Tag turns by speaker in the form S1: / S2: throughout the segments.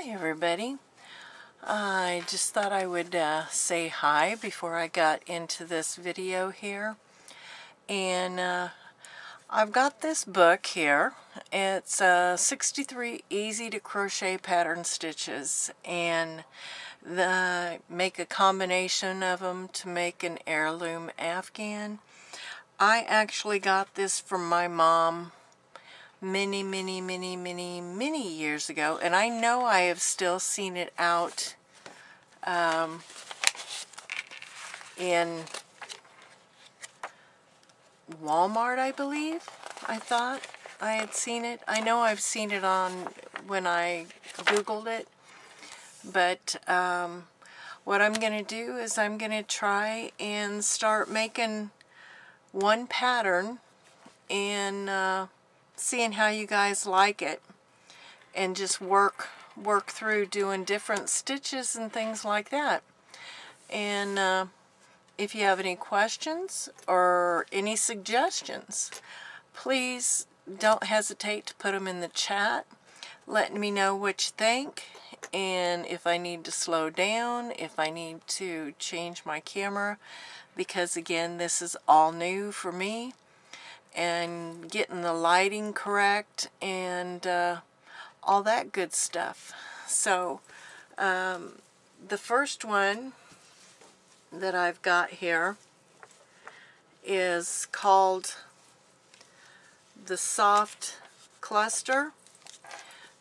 S1: Hi everybody. I just thought I would say hi before I got into this video here. And I've got this book here. It's 63 easy to crochet pattern stitches, and make a combination of them to make an Heirloom Afghan. I actually got this from my mom many years ago, and I know I have still seen it out in Walmart, I believe. I thought I had seen it. I know I've seen it on when I Googled it, but what I'm going to do is I'm going to try and start making one pattern and seeing how you guys like it, and just work through doing different stitches and things like that. And if you have any questions or any suggestions, please don't hesitate to put them in the chat, letting me know what you think, and if I need to slow down, if I need to change my camera, because again, this is all new for me, and getting the lighting correct and all that good stuff. So the first one that I've got here is called the Soft Cluster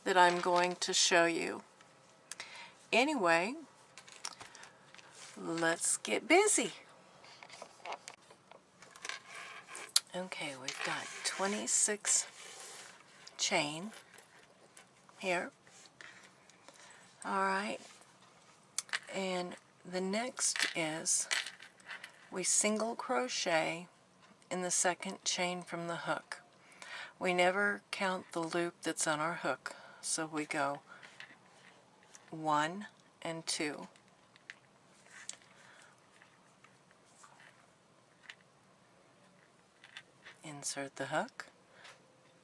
S1: that I'm going to show you. Anyway, let's get busy. Okay, we've got 26 chain here. Alright, and the next is we single crochet in the second chain from the hook. We never count the loop that's on our hook, so we go 1 and 2. Insert the hook,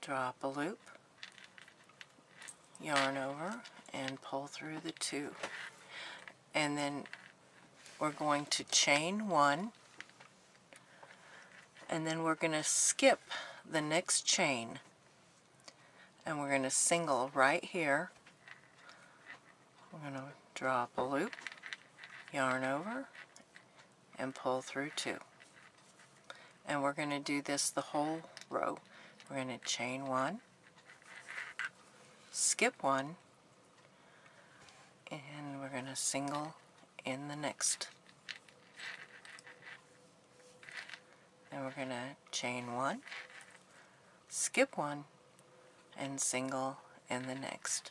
S1: drop a loop, yarn over, and pull through the 2. And then we're going to chain 1, and then we're going to skip the next chain, and we're going to single right here. We're going to drop a loop, yarn over, and pull through 2. And we're going to do this the whole row. We're going to chain 1, skip 1, and we're going to single in the next. And we're going to chain 1, skip 1, and single in the next,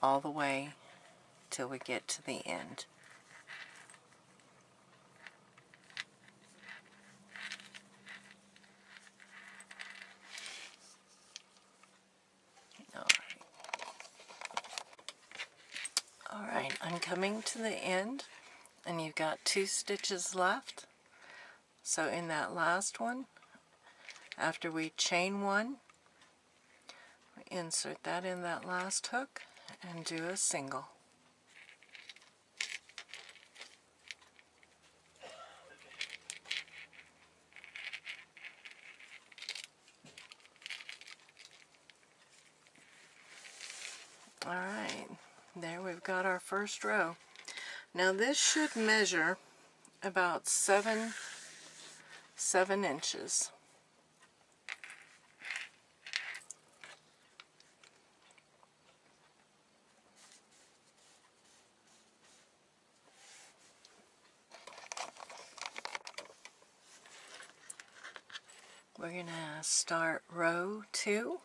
S1: all the way till we get to the end. Alright, I'm coming to the end, and you've got 2 stitches left. So in that last one, after we chain 1, we insert that in that last hook and do a single. Alright, there we've got our first row. Now this should measure about 7 inches. We're going to start row 2.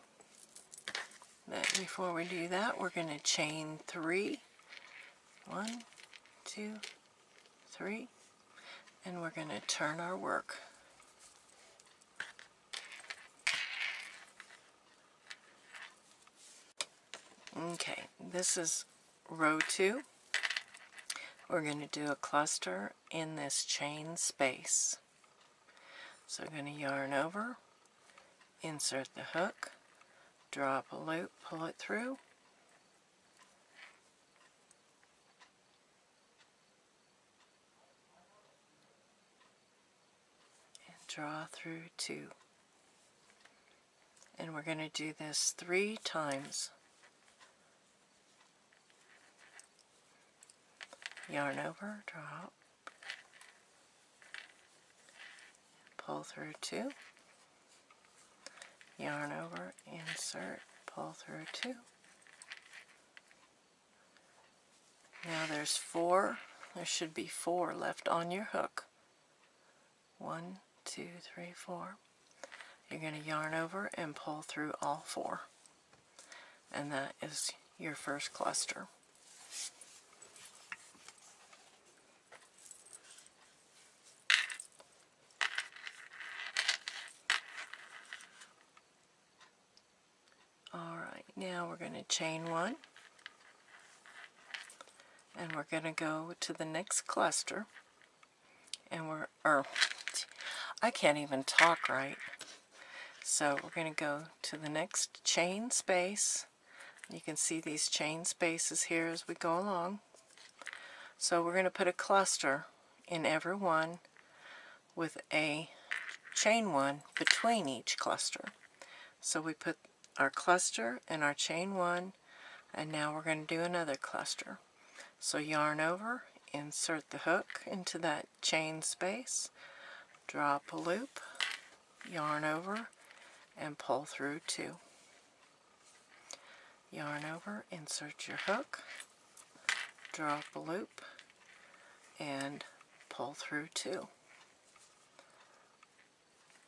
S1: But before we do that, we're going to chain 3. 1, 2, 3. And we're going to turn our work. Okay, this is row 2. We're going to do a cluster in this chain space. So we're going to yarn over, insert the hook, drop a loop, pull it through, draw through 2. And we're going to do this 3 times. Yarn over, drop, pull through 2, yarn over, insert, pull through 2. Now there's 4, there should be 4 left on your hook. 1, 2, 3, 4. You're going to yarn over and pull through all 4. And that is your first cluster. Alright, now we're going to chain 1. And we're going to go to the next cluster. And I can't even talk right. So we're going to go to the next chain space. You can see these chain spaces here as we go along. So we're going to put a cluster in every one with a chain 1 between each cluster. So we put our cluster and our chain 1, and now we're going to do another cluster. So yarn over, insert the hook into that chain space, drop a loop, yarn over, and pull through 2. Yarn over, insert your hook, drop a loop, and pull through 2.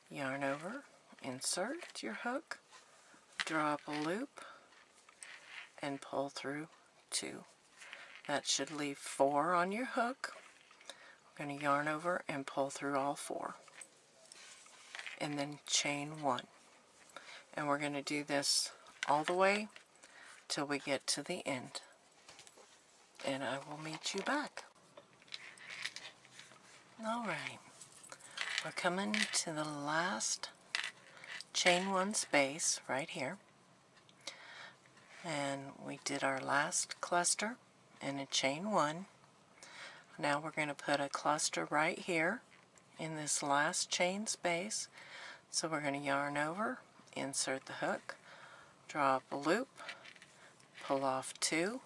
S1: Yarn over, insert your hook, drop a loop, and pull through 2. That should leave 4 on your hook. We're going to yarn over and pull through all 4. And then chain 1. And we're going to do this all the way till we get to the end. And I will meet you back. Alright, we're coming to the last chain 1 space right here. And we did our last cluster and a chain 1. Now we're going to put a cluster right here in this last chain space. So we're going to yarn over, insert the hook, drop a loop, pull off 2,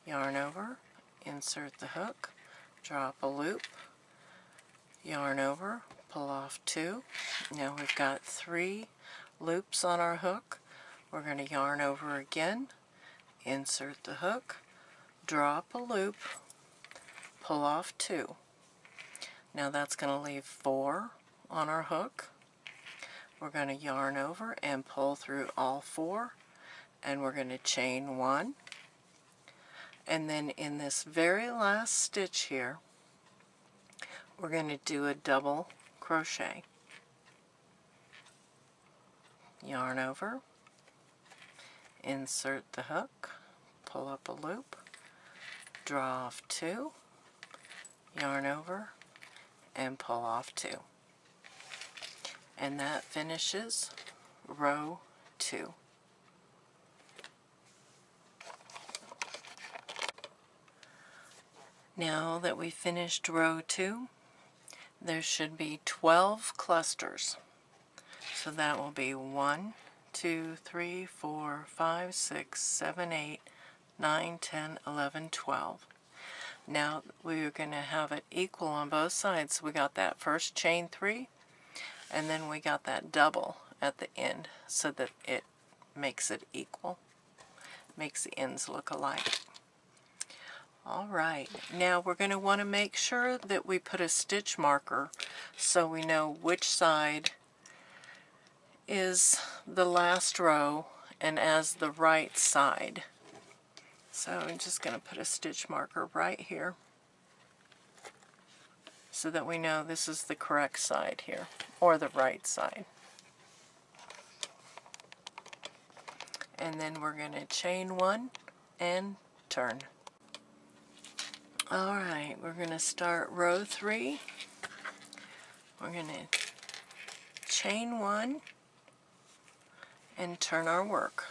S1: yarn over, insert the hook, drop a loop, yarn over, pull off 2. Now we've got 3 loops on our hook. We're going to yarn over again, insert the hook, drop a loop, pull off 2. Now that's going to leave 4 on our hook. We're going to yarn over and pull through all 4, and we're going to chain 1. And then in this very last stitch here, we're going to do a double crochet. Yarn over, insert the hook, pull up a loop, draw off 2, yarn over, and pull off 2. And that finishes row 2. Now that we finished row 2, there should be 12 clusters. So that will be 1, 2, 3, 4, 5, 6, 7, 8, 9, 10, 11, 12. Now we're going to have it equal on both sides. We got that first chain 3, and then we got that double at the end so that it makes it equal, makes the ends look alike. Alright, now we're going to want to make sure that we put a stitch marker so we know which side is the last row and as the right side. So I'm just going to put a stitch marker right here so that we know this is the correct side here, or the right side. And then we're going to chain 1 and turn. Alright, we're going to start row 3. We're going to chain 1 and turn our work.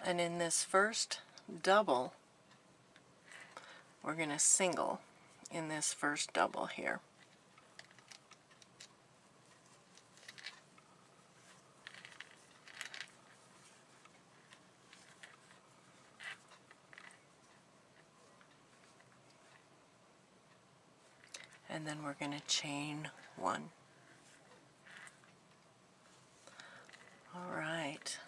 S1: And in this first double, we're going to single in this first double here. And then we're going to chain 1. All right.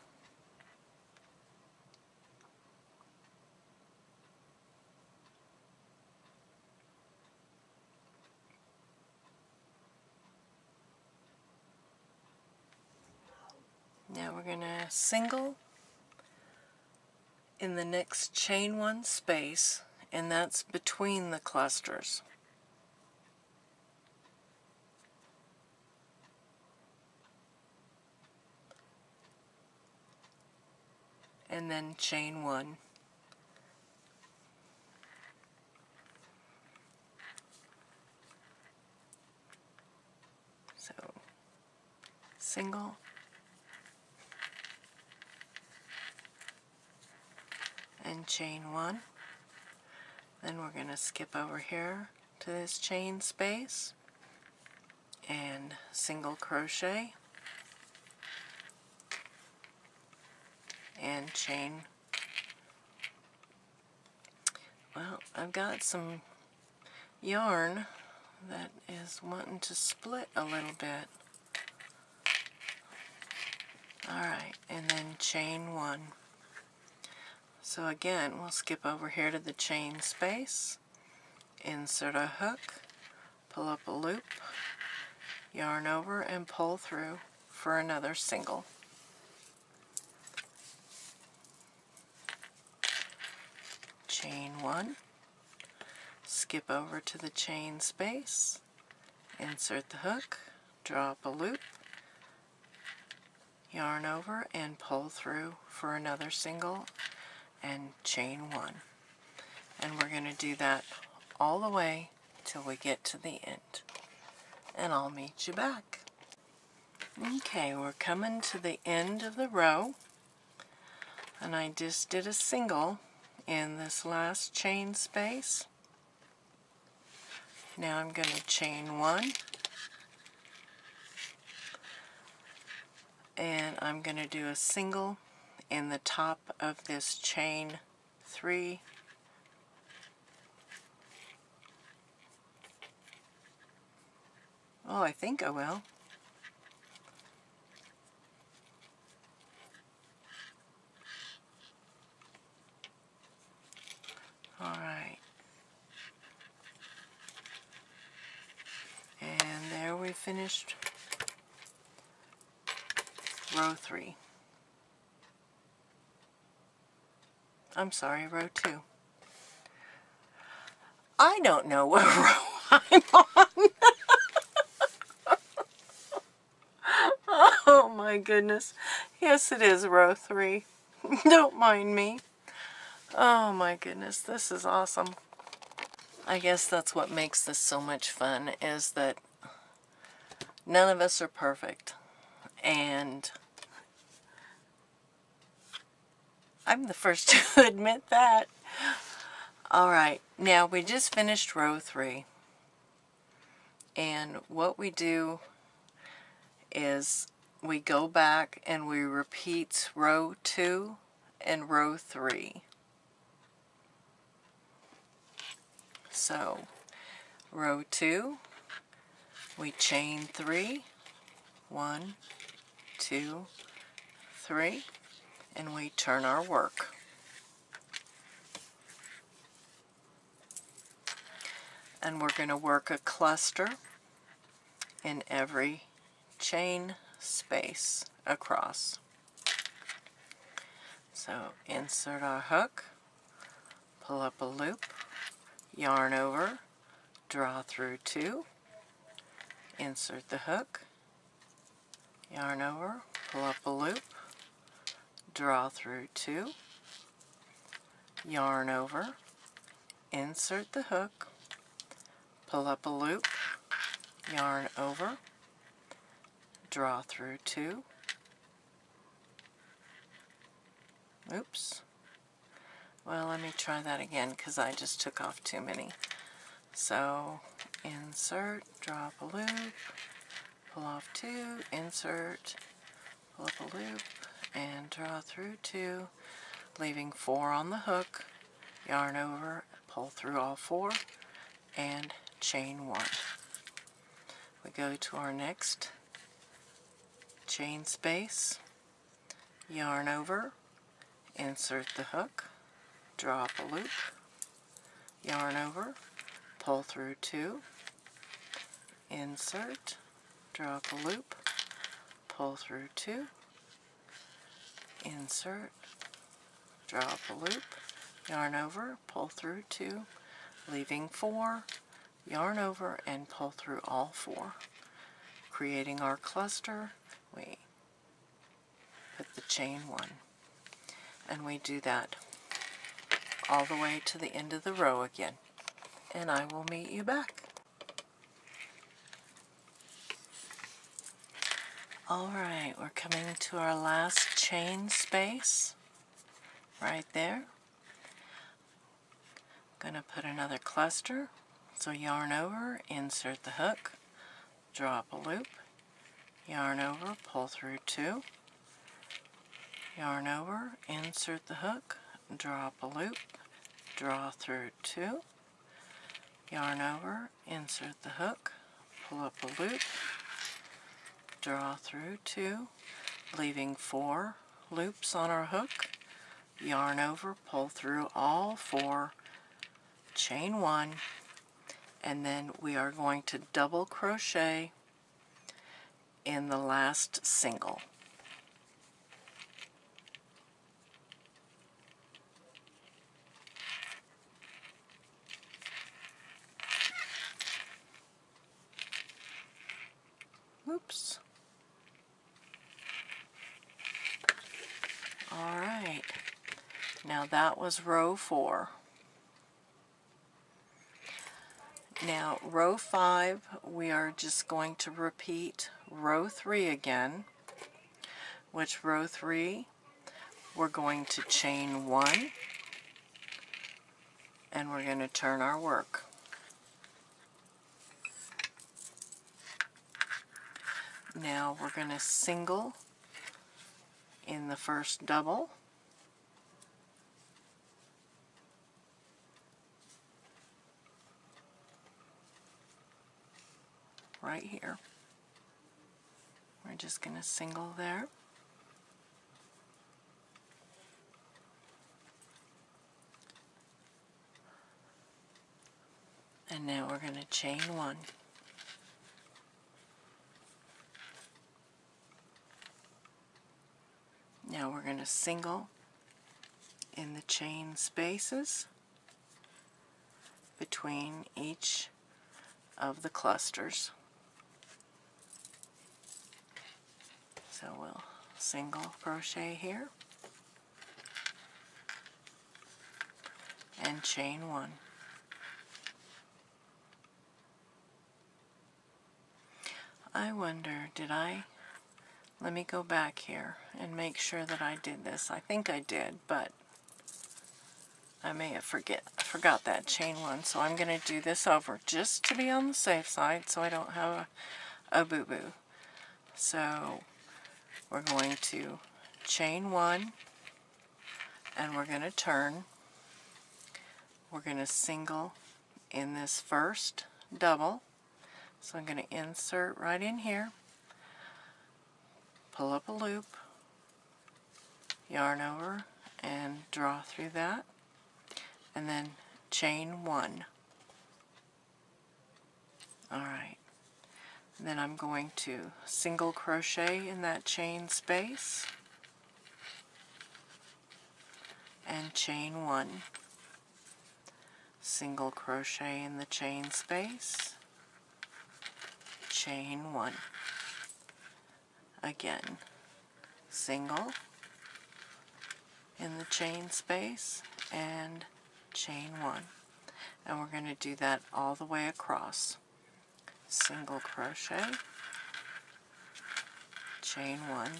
S1: Now we're going to single in the next chain 1 space, and that's between the clusters. And then chain 1. So single, and chain 1. Then we're going to skip over here to this chain space and single crochet and chain. Well, I've got some yarn that is wanting to split a little bit. Alright, and then chain 1. So again, we'll skip over here to the chain space, insert a hook, pull up a loop, yarn over, and pull through for another single. Chain 1, skip over to the chain space, insert the hook, draw up a loop, yarn over, and pull through for another single, and chain 1. And we're going to do that all the way till we get to the end. And I'll meet you back. Okay, we're coming to the end of the row, and I just did a single in this last chain space. Now I'm going to chain 1, and I'm going to do a single in the top of this chain 3. Oh, I think I will. Alright. And there we finished row 3. I'm sorry, row 2. I don't know what row I'm on. Oh my goodness. Yes, it is row 3. Don't mind me. Oh my goodness, this is awesome. I guess that's what makes this so much fun, is that none of us are perfect. And I'm the first to admit that. Alright, now we just finished row 3. And what we do is we go back and we repeat row 2 and row 3. So, row 2, we chain 3, 1, 2, 3, and we turn our work. And we're going to work a cluster in every chain space across. So insert our hook, pull up a loop, yarn over, draw through 2, insert the hook, yarn over, pull up a loop, draw through 2, yarn over, insert the hook, pull up a loop, yarn over, draw through 2, oops, Well, let me try that again because I just took off too many. So insert, drop a loop, pull off 2, insert, pull up a loop, and draw through 2, leaving 4 on the hook, yarn over, pull through all 4, and chain 1. We go to our next chain space, yarn over, insert the hook, drop a loop, yarn over, pull through 2, insert, drop a loop, pull through 2, insert, drop a loop, yarn over, pull through 2, leaving 4, yarn over, and pull through all 4. Creating our cluster, we put the chain 1, and we do that all the way to the end of the row again, and I will meet you back. Alright, we're coming to our last chain space right there. I'm going to put another cluster, so yarn over, insert the hook, drop a loop, yarn over, pull through 2, yarn over, insert the hook, drop a loop, draw through 2, yarn over, insert the hook, pull up a loop, draw through 2, leaving 4 loops on our hook, yarn over, pull through all 4, chain 1, and then we are going to double crochet in the last single. Oops. Alright, now that was row 4. Now row 5, we are just going to repeat row 3 again, which row 3 we're going to chain 1, and we're going to turn our work. Now we're going to single in the first double, right here. We're just going to single there. And now we're going to chain 1. Now we're going to single in the chain spaces between each of the clusters. So we'll single crochet here and chain 1. I wonder, let me go back here and make sure that I did this. I think I did, but I may have forgot that chain 1, so I'm going to do this over just to be on the safe side so I don't have a boo-boo. So we're going to chain 1, and we're going to turn. We're going to single in this first double. So I'm going to insert right in here, pull up a loop, yarn over, and draw through that, and then chain 1. Alright, then I'm going to single crochet in that chain space, and chain 1. Single crochet in the chain space, chain 1. Again, single in the chain space and chain 1. And we're going to do that all the way across. Single crochet, chain 1,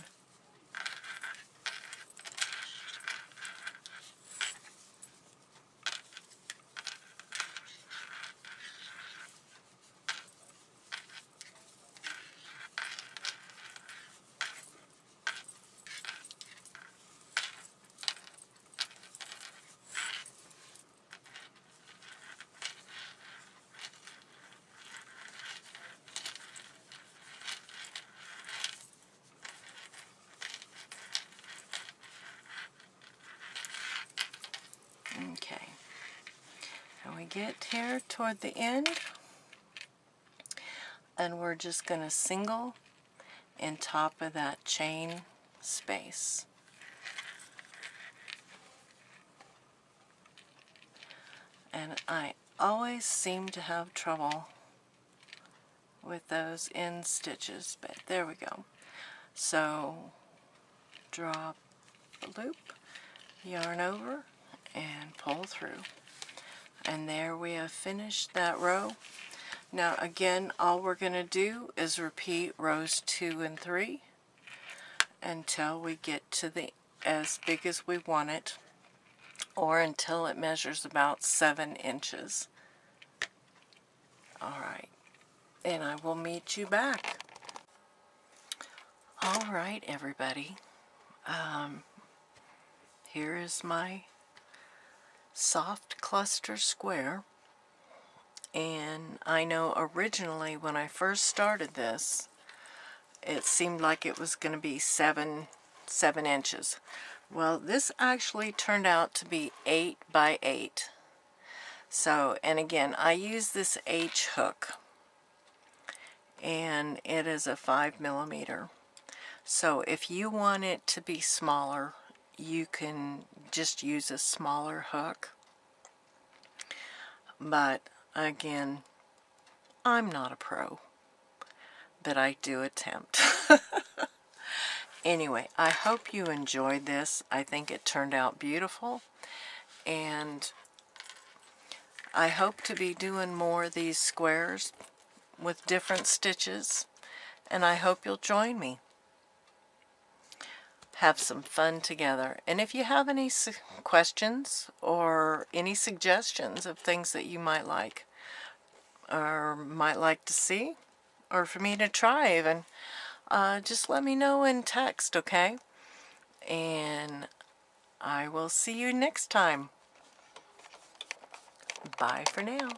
S1: get here toward the end, and we're just going to single in top of that chain space. And I always seem to have trouble with those end stitches, but there we go. So drop the loop, yarn over, and pull through. And there we have finished that row. Now again, all we're going to do is repeat rows 2 and 3 until we get to the as big as we want it, or until it measures about 7 inches. Alright, and I will meet you back. Alright everybody, here is my soft cluster square, and I know originally when I first started this it seemed like it was going to be 7 inches. Well, this actually turned out to be 8 by 8. So, and again, I use this H hook, and it is a 5mm. So if you want it to be smaller, you can just use a smaller hook. But again, I'm not a pro, but I do attempt. Anyway, I hope you enjoyed this. I think it turned out beautiful, and I hope to be doing more of these squares with different stitches, and I hope you'll join me. Have some fun together. And if you have any questions or any suggestions of things that you might like or might like to see, or for me to try even, just let me know in text, okay? And I will see you next time. Bye for now.